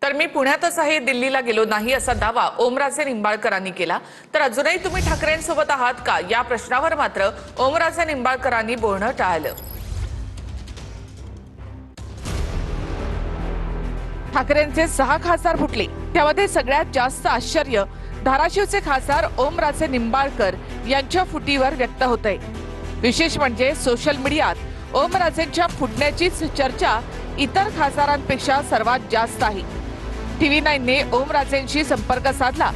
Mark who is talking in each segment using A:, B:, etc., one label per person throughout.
A: तर मी पुण्यातच आहे, दिल्लीला गेलो नाही असा दावा ओमराजे निंबाळकरांनी केला। तर अजूनही तुम्ही ठाकरेंसोबत आहात का या प्रश्नावर मात्र ओमराजे निंबाळकरांनी बोलणं टाळलं। ठाकरेंचे 6 खासदार फुटले, त्यामध्ये सगळ्यात जास्त आश्चर्य धाराशिवचे खासदार ओमराजे निंबाळकर यांच्या फुटीवर व्यक्त होतंय। विशेष म्हणजे सोशल मीडियात ओमराजेंच्या फुटण्याची चर्चा इतर खासदारांपेक्षा सर्वात जास्त आहे। TV9 ने ओमराजेंशी संपर्क साधला,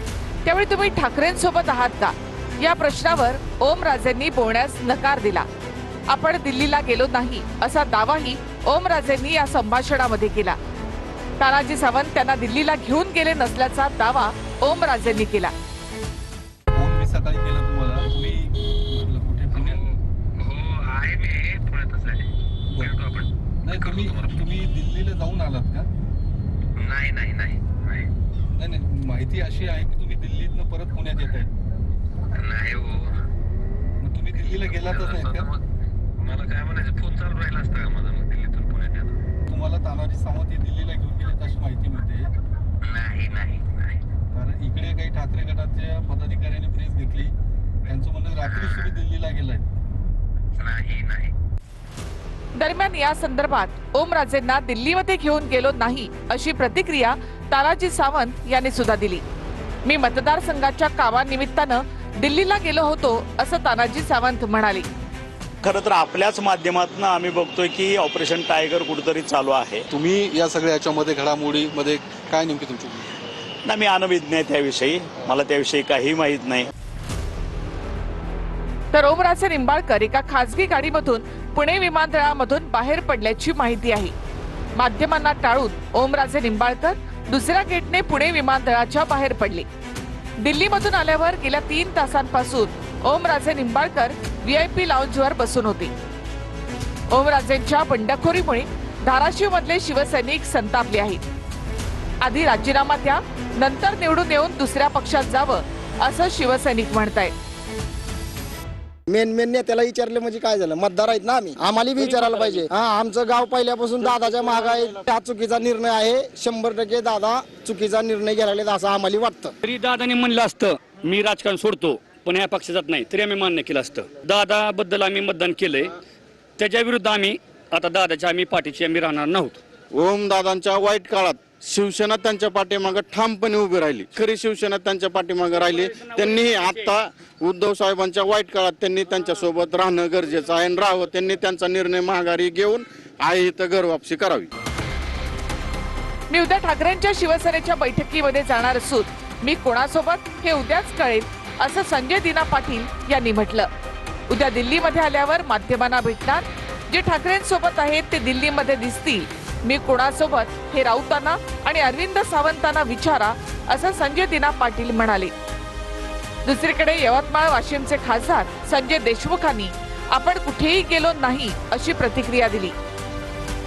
A: त्यावेळी तुम्ही ठाकरेंसोबत आहात का या प्रश्नावर ओमराजेंनी बोलण्यास नकार दिला। आपण दिल्लीला गेलो नाही असा दावाही ओमराजेंनी या संभाषणामध्ये केला। तानाजी सावंत त्यांना दिल्लीला घेऊन गेले नसल्याचा दावा ओमराजेंनी केला।
B: फोन मी सकाळी केला तुम्हाला, तुम्ही म्हटलं कुठे पुण्यात?
C: हो आहे, मी पुण्यातच आहे। भेटू आपण।
B: नाही, तुम्ही दिल्लीला जाऊन आलात का?
C: नाही नाही नाही नाही
B: नाही नाही, माहिती अशी आहे की तुम्ही दिल्लीतनं परत पुण्यात येत आहेत।
C: नाही हो,
B: मग तुम्ही दिल्लीला गेलातच नाहीत का?
C: मला काय म्हणायचं, फोन चालू राहिला असता का माझा मग दिल्लीतून पुण्यात यायला?
B: तुम्हाला तानाजी सावंत हे दिल्लीला घेऊन गेलेत अशी माहिती मिळते।
C: नाही नाही नाही
B: कारण इकडे काही ठाकरे गटाच्या पदाधिकाऱ्यांनी प्रेस घेतली, त्यांचं म्हणणं रात्रीच तुम्ही दिल्लीला गेलाय।
C: नाही नाही।
A: दरम्यान या संदर्भात ओमराजेंना दिल्लीमध्ये घेऊन गेलो नाही अशी प्रतिक्रिया तानाजी सावंत यांनी सुद्धा दिली। मी मतदारसंघाच्या कामानिमित्तानं दिल्लीला गेलो होतो असं तानाजी सावंत म्हणाले।
D: खरं तर आपल्याच माध्यमातून आम्ही बघतोय की ऑपरेशन टायगर कुठेतरी चालू आहे।
E: तुम्ही या सगळ्या याच्यामध्ये घडामोडीमध्ये काय नेमकी तुमची?
D: ना, मी अनभिज्ञ आहे त्याविषयी, मला त्याविषयी काही माहीत नाही।
A: तर ओमराजे निंबाळकर एका खासगी गाडीमधून पुणे विमानतळामधून बाहेर पडल्याची माहिती आहे। माध्यमांना टाळून ओमराजे निंबाळकर दुसऱ्या गेटने पुणे विमानतळाच्या बाहेर पडले। दिल्लीमधून आल्यावर गेल्या 3 तासांपासून ओमराजे निंबाळकर VIP लाऊंजवर बसून होते। ओमराजेंच्या बंडखोरीमुळे धाराशिव मधले शिवसैनिक संतापले आहेत। आधी राजीनामा द्या, नंतर निवडून येऊन दुसऱ्या पक्षात जावं असं शिवसैनिक म्हणतायत।
F: मेन नेत्याला विचारले म्हणजे काय झालं? मतदार आहेत ना आम्ही, आम्हाला बी विचारायला पाहिजे। आमचं गाव पहिल्यापासून दादाच्या मागे आहे, हा चुकीचा निर्णय आहे। 100% दादा चुकीचा निर्णय घ्यायला असं आम्हाला वाटतं।
G: तरी दादाने म्हणलं असतं मी राजकारण सोडतो पण या पक्षात जात नाही, तरी आम्ही मान्य केलं असतं। दादा बद्दल आम्ही मतदान केलंय, त्याच्या विरुद्ध आम्ही आता दादाच्या पाठीची आम्ही राहणार नव्हतो।
E: ओम दादांच्या वाईट काळात शिवसेना त्यांच्या पाठीमागे ठामपणे उभी राहिली, खरी शिवसेना त्यांच्या पाठीमागे राहिली। त्यांनी आता उद्धव साहेबांच्या वाईट काळात त्यांनी त्यांच्या सोबत राहणं गरजेचं आहे आणि राहावं। त्यांनी त्यांचा निर्णय माघारी घेऊन आहे इथं घर वापसी करावी।
A: मी उद्या ठाकरेंच्या शिवसेनेच्या बैठकीमध्ये जाणार असून मी कोणासोबत हे उद्याच कळेल असं संजय दिना पाटील यांनी म्हटलं। उद्या दिल्लीमध्ये आल्यावर माध्यमांना भेटणार, जे ठाकरेंसोबत आहेत ते दिल्लीमध्ये दिसतील। मी कोणासोबत हे राऊतांना आणि अरविंद सावंतांना विचारा असं संजय दिना पाटील म्हणाले। दुसरीकडे यवतमाळ वाशिमचे खासदार संजय देशमुखांनी आपण कुठेही गेलो नाही अशी प्रतिक्रिया दिली।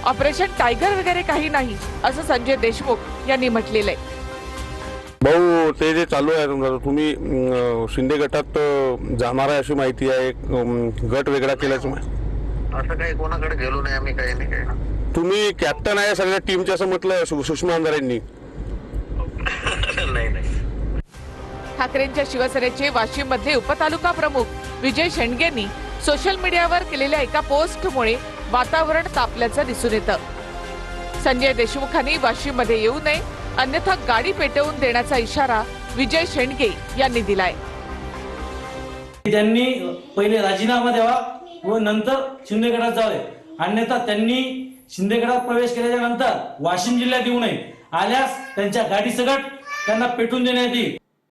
A: ऑपरेशन टायगर वगैरे काही नाही असं संजय देशमुख यांनी म्हटलेलं आहे।
H: भाऊ, ते जे चालू आहे तुम्ही शिंदे गटात जाणार आहे अशी माहिती आहे, गट वेगळा केल्याचं
C: असं काही कोणाकडे गेलो नाही आम्ही, काही नाही काय।
H: तुम्ही कॅप्टन आहे सगळ्या टीमचे असं म्हटलं सुषमा अंधारेंनी।
C: नाही नाही।
A: ठाकरेंच्या शिवसेनेचे वाशिम मधले उपतालुका प्रमुख विजय शेंडगेंनी सोशल मीडियावर केलेल्या एका पोस्टमुळे वातावरण तापल्याचं दिसून येतं। संजय देशमुखांनी वाशिम मध्ये येऊ नये, अन्यथा गाडी पेटवून देण्याचा इशारा विजय शेंडगे यांनी दिलाय।
I: त्यांनी पहिले राजीनामा द्यावा व नंतर शिंदे गटात जावे, अन्यथा त्यांनी शिंदे गटात प्रवेश केल्याच्या नंतर वाशिम जिल्ह्यात येऊ नये, आल्यास त्यांच्या गाडीसकट त्यांना पेटून देण्यात येईल।